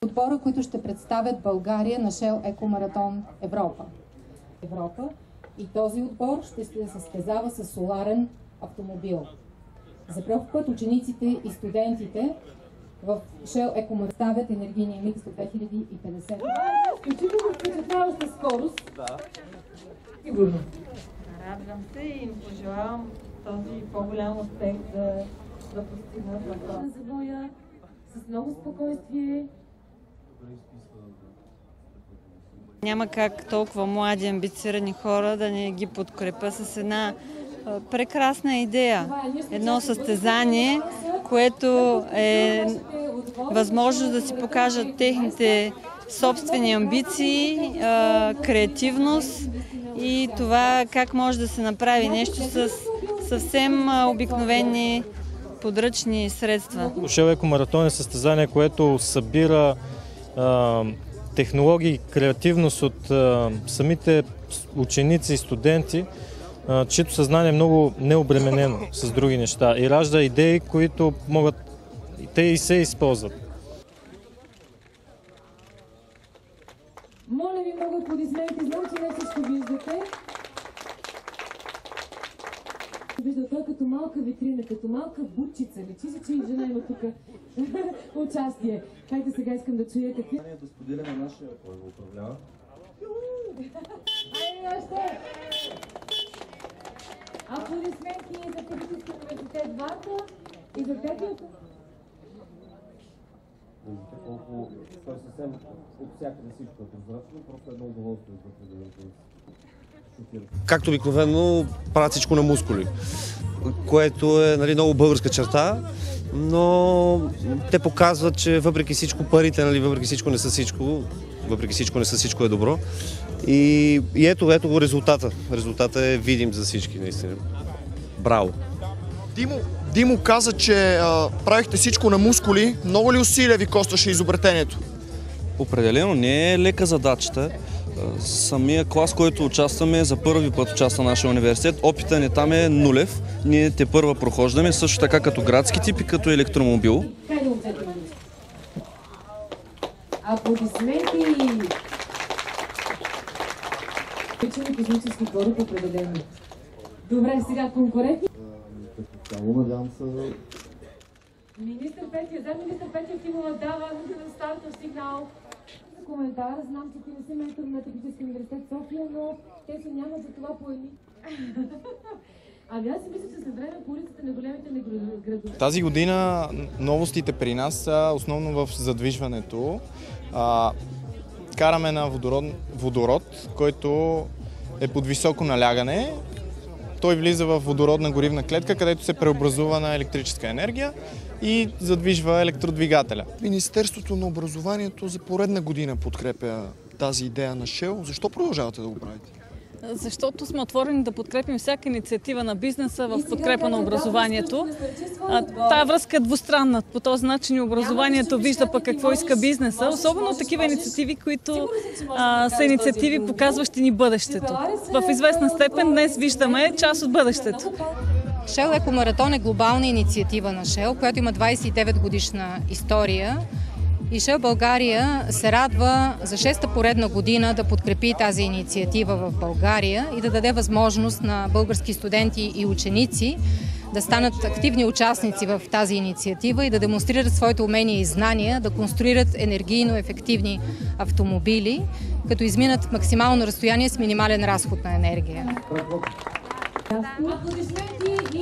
Отбора, които ще представят България на Shell Екомаратон Европа. И този отбор ще се състезава с соларен автомобил. За пръв път учениците и студентите в Shell Екомаратон ставят енергийния микс до 2050. Изключително впечатляваща скорост. Да. Сигурно. Радвам се и им пожелавам този по-голям успех да постигнат въпроса. Завоя с много спокойствие. Няма как толкова млади, амбицирани хора да не ги подкрепя с една прекрасна идея. Едно състезание, което е възможно да си покажат техните собствени амбиции, креативност и това как може да се направи нещо с съвсем обикновени подръчни средства. Shell Екомаратон е състезание, което събира технологии и креативност от самите ученици и студенти, чието съзнание е много необременено с други неща и ражда идеи, които могат те и се използват. Моля ви много аплодисменти, знам, че не всичко виждате. Вижда той като малка витрина, като малка бутчица. Лечи се, че и жена има тук участие. Хайде сега искам да чуя какви... Да споделяме нашия, кой го управлява. Айде още! Аплодисменти за Технически университет Варна и за теб. Виждате колко той съвсем от всякъде всичко е прозрачно, просто едно удоволствие да шокира. Както обикновено правят всичко на мускули, което е много българска черта, но те показват, че въпреки всичко парите, въпреки всичко не са всичко, въпреки всичко не са всичко е добро. И ето го резултата. Резултата е видим за всички, наистина. Браво! Димо каза, че правихте всичко на мускули. Много ли усилия ви костваше изобретението? Определено не е лека задачата. Самия клас, който участваме, за първи път участва в нашия университет. Опитът ни там е нулев. Ние те първа прохождаме, също така като градски тип и като електромобил. Аплодисменти! Вече космически кораб определено. Добре, сега конкуренти. Надявам се. Министър Петя Тимова дава стартов сигнал. За коментар, знам, че ти не си ментор на Технически университет София, но те се нямат за това поеми. Ами аз си мисля, че след време по улицата на големите градове. Тази година новостите при нас са основно в задвижването. Караме на водород, който е под високо налягане. Той влиза в водородна горивна клетка, където се преобразува на електрическа енергия и задвижва електродвигателя. Министерството на образованието за поредна година подкрепя тази идея на Shell. Защо продължавате да го правите? Защото сме отворени да подкрепим всяка инициатива на бизнеса в подкрепа на образованието. Тая връзка е двустранна. По този начин и образованието вижда пък какво иска бизнеса, особено такива инициативи, които са инициативи, показващи ни бъдещето. В известна степен днес виждаме част от бъдещето. Shell Екомаратон е глобална инициатива на Shell, която има 29 годишна история. И Shell България се радва за 6-та поредна година да подкрепи тази инициатива в България и да даде възможност на български студенти и ученици да станат активни участници в тази инициатива и да демонстрират своите умения и знания, да конструират енергийно ефективни автомобили, като изминат максимално разстояние с минимален разход на енергия. Аплодисменти!